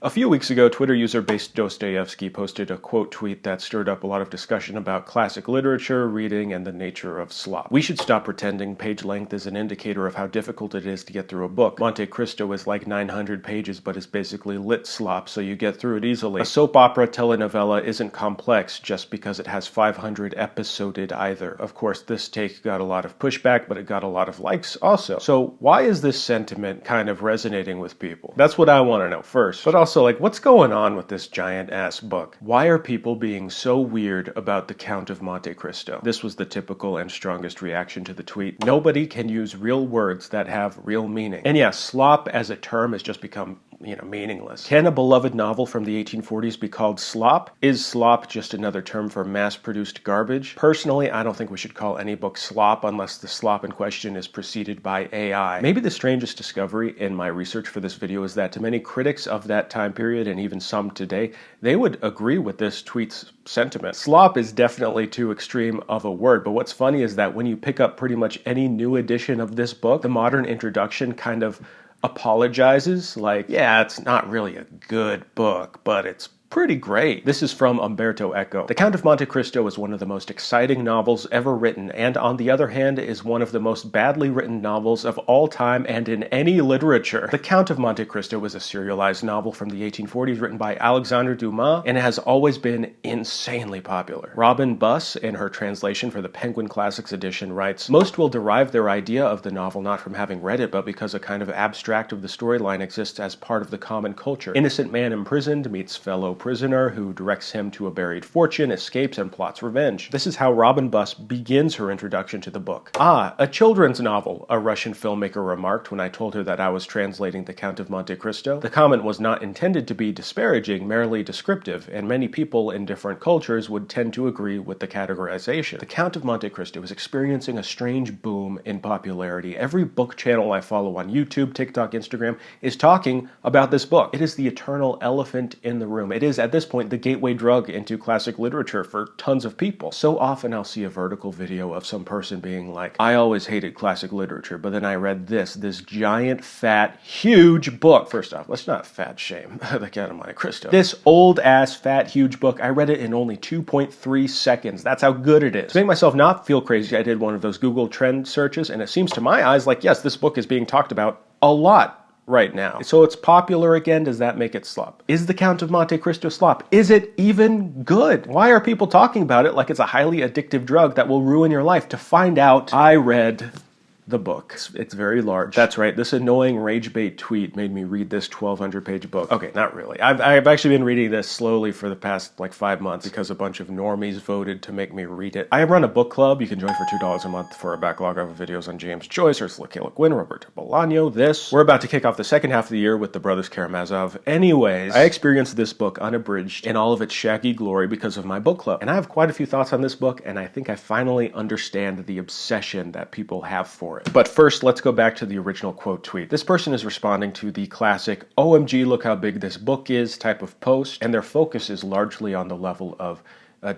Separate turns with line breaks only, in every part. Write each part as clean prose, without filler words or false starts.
A few weeks ago, Twitter user based Dostoevsky posted a quote tweet that stirred up a lot of discussion about classic literature, reading, and the nature of slop. We should stop pretending page length is an indicator of how difficult it is to get through a book. Monte Cristo is like 900 pages, but is basically Litslop, so you get through it easily. A soap opera telenovela isn't complex just because it has 500 episoded either. Of course, this take got a lot of pushback, but it got a lot of likes also. So why is this sentiment kind of resonating with people? That's what I want to know first. But also, what's going on with this giant-ass book? Why are people being so weird about the Count of Monte Cristo? This was the typical and strongest reaction to the tweet. Nobody can use real words that have real meaning. And yeah, slop as a term has just become meaningless. Can a beloved novel from the 1840s be called slop? Is slop just another term for mass-produced garbage? Personally, I don't think we should call any book slop unless the slop in question is preceded by AI. Maybe the strangest discovery in my research for this video is that to many critics of that time period, and even some today, they would agree with this tweet's sentiment. Slop is definitely too extreme of a word, but what's funny is that when you pick up pretty much any new edition of this book, the modern introduction kind of apologizes, yeah, it's not really a good book, but it's pretty great. This is from Umberto Eco. The Count of Monte Cristo is one of the most exciting novels ever written, and on the other hand is one of the most badly written novels of all time and in any literature. The Count of Monte Cristo was a serialized novel from the 1840s written by Alexandre Dumas, and it has always been insanely popular. Robin Buss, in her translation for the Penguin Classics edition, writes, "Most will derive their idea of the novel not from having read it, but because a kind of abstract of the storyline exists as part of the common culture. Innocent man imprisoned meets fellow prisoner who directs him to a buried fortune, escapes, and plots revenge." This is how Robin Buss begins her introduction to the book. "Ah, a children's novel," a Russian filmmaker remarked when I told her that I was translating The Count of Monte Cristo. The comment was not intended to be disparaging, merely descriptive, and many people in different cultures would tend to agree with the categorization. The Count of Monte Cristo is experiencing a strange boom in popularity. Every book channel I follow on YouTube, TikTok, Instagram is talking about this book. It is the eternal elephant in the room. It is, at this point, the gateway drug into classic literature for tons of people. So often I'll see a vertical video of some person being like, "I always hated classic literature, but then I read this giant, fat, huge book." First off, let's not fat shame The Count of Monte Cristo. This old-ass, fat, huge book, I read it in only 2.3 seconds. That's how good it is. To make myself not feel crazy, I did one of those Google trend searches, and it seems to my eyes like, yes, this book is being talked about a lot right now. So it's popular again. Does that make it slop? Is The Count of Monte Cristo slop? Is it even good? Why are people talking about it like it's a highly addictive drug that will ruin your life? To find out, I read the book. It's very large. That's right, this annoying rage bait tweet made me read this 1,200-page book. Okay, not really. I've actually been reading this slowly for the past 5 months because a bunch of normies voted to make me read it. I run a book club. You can join for $2 a month for a backlog of videos on James Joyce, Ursula K. Le Guin, Roberto Bolaño. We're about to kick off the second half of the year with the Brothers Karamazov. Anyways, I experienced this book unabridged in all of its shaggy glory because of my book club. And I have quite a few thoughts on this book, and I think I finally understand the obsession that people have for it. But first, let's go back to the original quote tweet. This person is responding to the classic "OMG, look how big this book is" type of post, and their focus is largely on the level of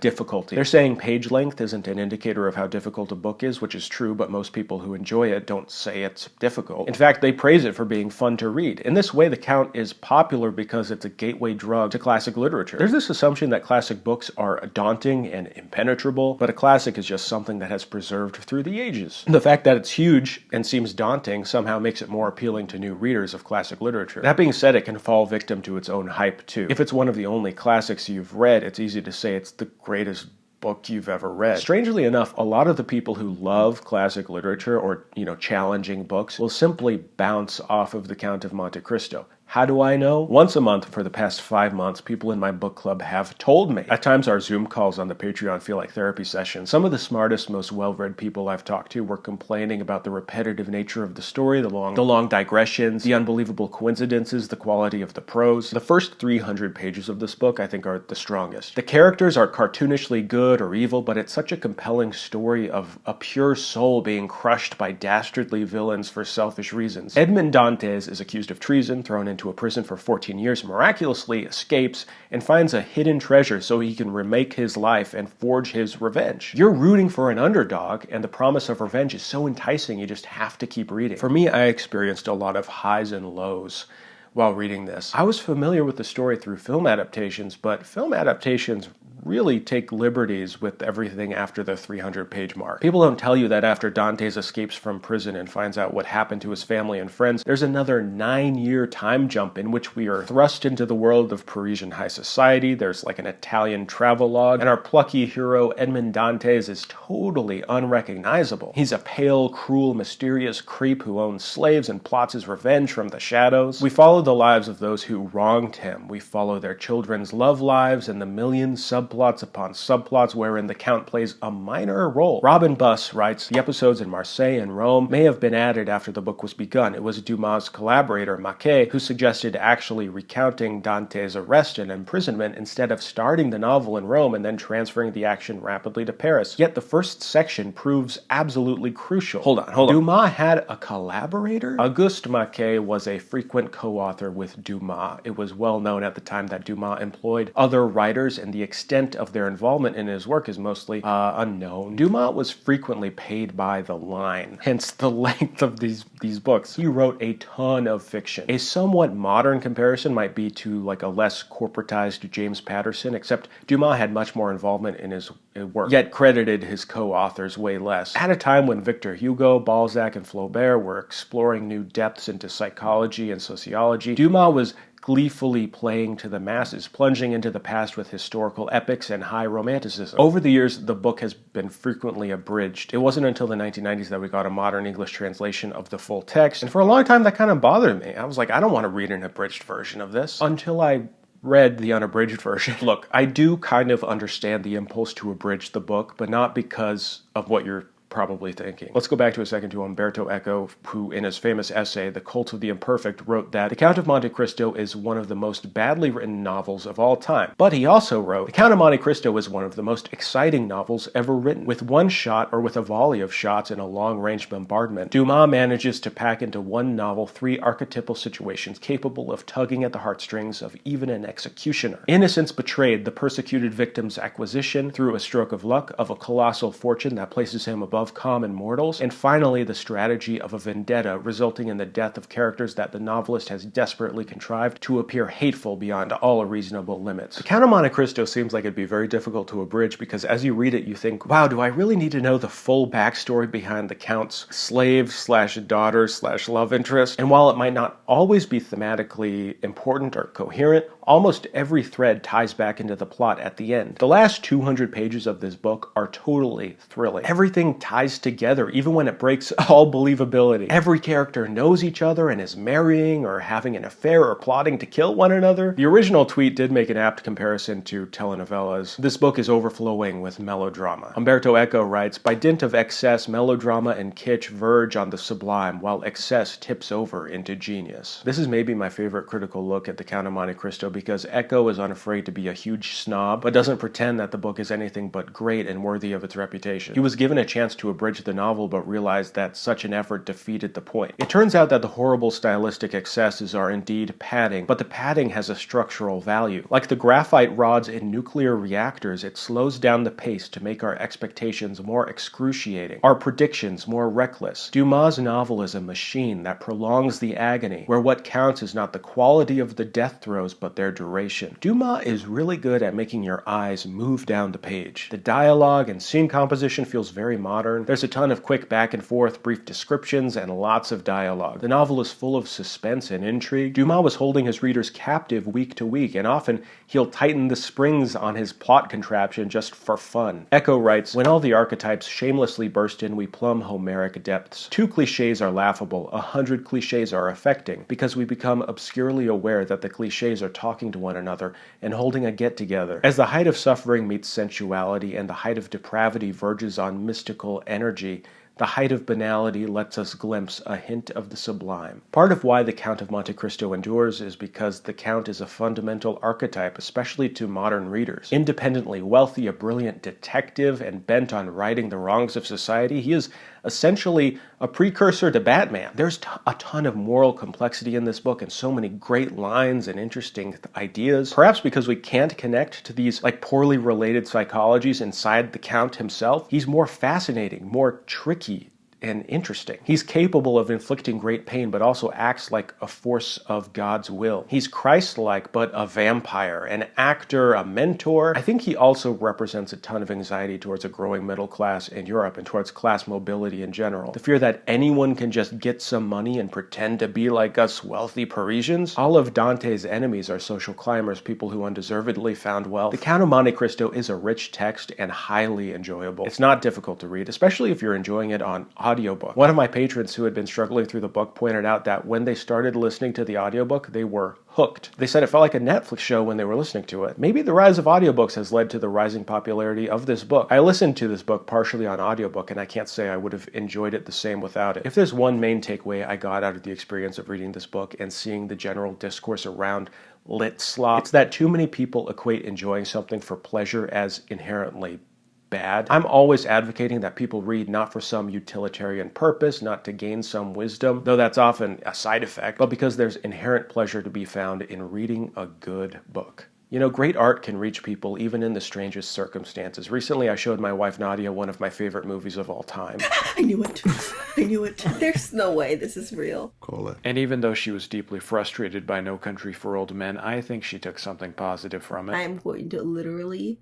difficulty. They're saying page length isn't an indicator of how difficult a book is, which is true, but most people who enjoy it don't say it's difficult. In fact, they praise it for being fun to read. In this way, the Count is popular because it's a gateway drug to classic literature. There's this assumption that classic books are daunting and impenetrable, but a classic is just something that has preserved through the ages. The fact that it's huge and seems daunting somehow makes it more appealing to new readers of classic literature. That being said, it can fall victim to its own hype too. If it's one of the only classics you've read, it's easy to say it's the greatest book you've ever read. Strangely enough, a lot of the people who love classic literature or, challenging books will simply bounce off of The Count of Monte Cristo. How do I know? Once a month for the past 5 months, people in my book club have told me. At times, our Zoom calls on the Patreon feel like therapy sessions. Some of the smartest, most well-read people I've talked to were complaining about the repetitive nature of the story, the long digressions, the unbelievable coincidences, the quality of the prose. The first 300 pages of this book, I think, are the strongest. The characters are cartoonishly good or evil, but it's such a compelling story of a pure soul being crushed by dastardly villains for selfish reasons. Edmond Dantes is accused of treason, thrown into a prison for 14 years, miraculously escapes, and finds a hidden treasure so he can remake his life and forge his revenge. You're rooting for an underdog, and the promise of revenge is so enticing you just have to keep reading. For me, I experienced a lot of highs and lows while reading this. I was familiar with the story through film adaptations, but film adaptations really take liberties with everything after the 300-page mark. People don't tell you that after Dante's escapes from prison and finds out what happened to his family and friends, there's another 9-year time jump in which we are thrust into the world of Parisian high society. There's like an Italian travelogue, and our plucky hero Edmond Dantes is totally unrecognizable. He's a pale, cruel, mysterious creep who owns slaves and plots his revenge from the shadows. We follow the lives of those who wronged him. We follow their children's love lives and the million subplots upon subplots wherein the Count plays a minor role. Robin Buss writes, the episodes in Marseille and Rome may have been added after the book was begun. It was Dumas' collaborator, Maquet, who suggested actually recounting Dante's arrest and imprisonment instead of starting the novel in Rome and then transferring the action rapidly to Paris. Yet the first section proves absolutely crucial. Hold on. Dumas had a collaborator? Auguste Maquet was a frequent co-author with Dumas. It was well known at the time that Dumas employed other writers, and the extent of their involvement in his work is mostly unknown. Dumas was frequently paid by the line, hence the length of these books. He wrote a ton of fiction. A somewhat modern comparison might be to like a less corporatized James Patterson, except Dumas had much more involvement in his work, yet credited his co-authors way less. At a time when Victor Hugo, Balzac, and Flaubert were exploring new depths into psychology and sociology, Dumas was gleefully playing to the masses, plunging into the past with historical epics and high romanticism. Over the years, the book has been frequently abridged. It wasn't until the 1990s that we got a modern English translation of the full text, and for a long time that kind of bothered me. I was like, I don't want to read an abridged version of this, until I read the unabridged version. Look, I do kind of understand the impulse to abridge the book, but not because of what you're probably thinking. Let's go back to a second to Umberto Eco, who in his famous essay, The Cult of the Imperfect, wrote that The Count of Monte Cristo is one of the most badly written novels of all time. But he also wrote, The Count of Monte Cristo is one of the most exciting novels ever written. With one shot or with a volley of shots in a long-range bombardment, Dumas manages to pack into one novel 3 archetypal situations capable of tugging at the heartstrings of even an executioner. Innocence betrayed, the persecuted victim's acquisition through a stroke of luck of a colossal fortune that places him above common mortals, and finally the strategy of a vendetta resulting in the death of characters that the novelist has desperately contrived to appear hateful beyond all reasonable limits. The Count of Monte Cristo seems like it'd be very difficult to abridge because as you read it you think, wow, do I really need to know the full backstory behind the Count's slave/daughter/love interest? And while it might not always be thematically important or coherent, almost every thread ties back into the plot at the end. The last 200 pages of this book are totally thrilling. Everything ties together, even when it breaks all believability. Every character knows each other and is marrying or having an affair or plotting to kill one another. The original tweet did make an apt comparison to telenovelas. This book is overflowing with melodrama. Umberto Eco writes, by dint of excess, melodrama and kitsch verge on the sublime, while excess tips over into genius. This is maybe my favorite critical look at The Count of Monte Cristo because Eco is unafraid to be a huge snob, but doesn't pretend that the book is anything but great and worthy of its reputation. He was given a chance to abridge the novel, but realized that such an effort defeated the point. It turns out that the horrible stylistic excesses are indeed padding, but the padding has a structural value. Like the graphite rods in nuclear reactors, it slows down the pace to make our expectations more excruciating, our predictions more reckless. Dumas' novel is a machine that prolongs the agony, where what counts is not the quality of the death throes, but their duration. Dumas is really good at making your eyes move down the page. The dialogue and scene composition feels very modern. There's a ton of quick back and forth, brief descriptions, and lots of dialogue. The novel is full of suspense and intrigue. Dumas was holding his readers captive week to week, and often he'll tighten the springs on his plot contraption just for fun. Eco writes, when all the archetypes shamelessly burst in, we plumb Homeric depths. 2 cliches are laughable, 100 cliches are affecting, because we become obscurely aware that the cliches are talking to one another and holding a get-together. As the height of suffering meets sensuality and the height of depravity verges on mystical energy, the height of banality lets us glimpse a hint of the sublime. Part of why The Count of Monte Cristo endures is because the Count is a fundamental archetype, especially to modern readers. Independently wealthy, a brilliant detective, and bent on righting the wrongs of society, he is essentially a precursor to Batman. There's a ton of moral complexity in this book and so many great lines and interesting ideas. Perhaps because we can't connect to these poorly related psychologies inside the Count himself, he's more fascinating, more tricky, and interesting. He's capable of inflicting great pain, but also acts like a force of God's will. He's Christ-like, but a vampire, an actor, a mentor. I think he also represents a ton of anxiety towards a growing middle class in Europe and towards class mobility in general. The fear that anyone can just get some money and pretend to be like us wealthy Parisians. All of Dante's enemies are social climbers, people who undeservedly found wealth. The Count of Monte Cristo is a rich text and highly enjoyable. It's not difficult to read, especially if you're enjoying it on audiobook. One of my patrons who had been struggling through the book pointed out that when they started listening to the audiobook, they were hooked. They said it felt like a Netflix show when they were listening to it. Maybe the rise of audiobooks has led to the rising popularity of this book. I listened to this book partially on audiobook, and I can't say I would have enjoyed it the same without it. If there's one main takeaway I got out of the experience of reading this book and seeing the general discourse around Litslop, it's that too many people equate enjoying something for pleasure as inherently bad. I'm always advocating that people read not for some utilitarian purpose, not to gain some wisdom, though that's often a side effect, but because there's inherent pleasure to be found in reading a good book. You know, great art can reach people even in the strangest circumstances. Recently, I showed my wife Nadia one of my favorite movies of all time.
I knew it. I knew it. There's no way this is real.
Call it.
And even though she was deeply frustrated by No Country for Old Men, I think she took something positive from it.
I'm going to literally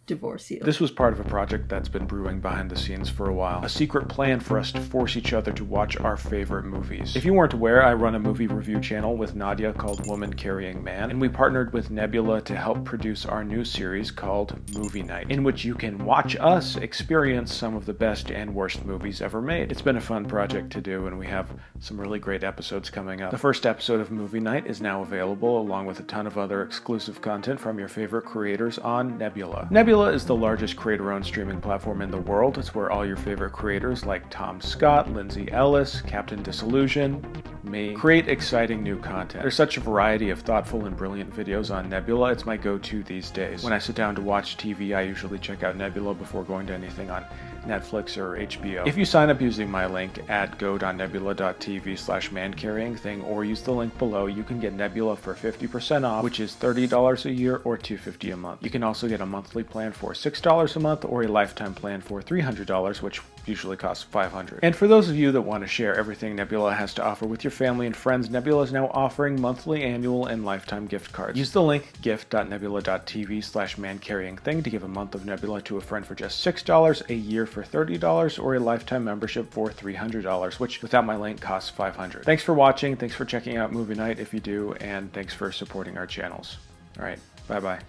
divorce you.
This was part of a project that's been brewing behind the scenes for a while. A secret plan for us to force each other to watch our favorite movies. If you weren't aware, I run a movie review channel with Nadia called Woman Carrying Man, and we partnered with Nebula to help produce our new series called Movie Night, in which you can watch us experience some of the best and worst movies ever made. It's been a fun project to do, and we have some really great episodes coming up. The first episode of Movie Night is now available, along with a ton of other exclusive content from your favorite creators on Nebula. Nebula is the largest creator-owned streaming platform in the world. It's where all your favorite creators like Tom Scott, Lindsay Ellis, Captain Disillusion, me, create exciting new content. There's such a variety of thoughtful and brilliant videos on Nebula. It's my go-to these days. When I sit down to watch TV, I usually check out Nebula before going to anything on Netflix or HBO. If you sign up using my link at go.nebula.tv/mancarryingthing or use the link below, you can get Nebula for 50% off, which is $30 a year or $250 a month. You can also get a monthly plan for $6 a month or a lifetime plan for $300, which usually costs $500. And for those of you that want to share everything Nebula has to offer with your family and friends, Nebula is now offering monthly, annual, and lifetime gift cards. Use the link gift.nebula.tv/mancarryingthing to give a month of Nebula to a friend for just $6, a year for $30, or a lifetime membership for $300, which without my link costs $500. Thanks for watching, thanks for checking out Movie Night if you do, and thanks for supporting our channels. All right, bye-bye.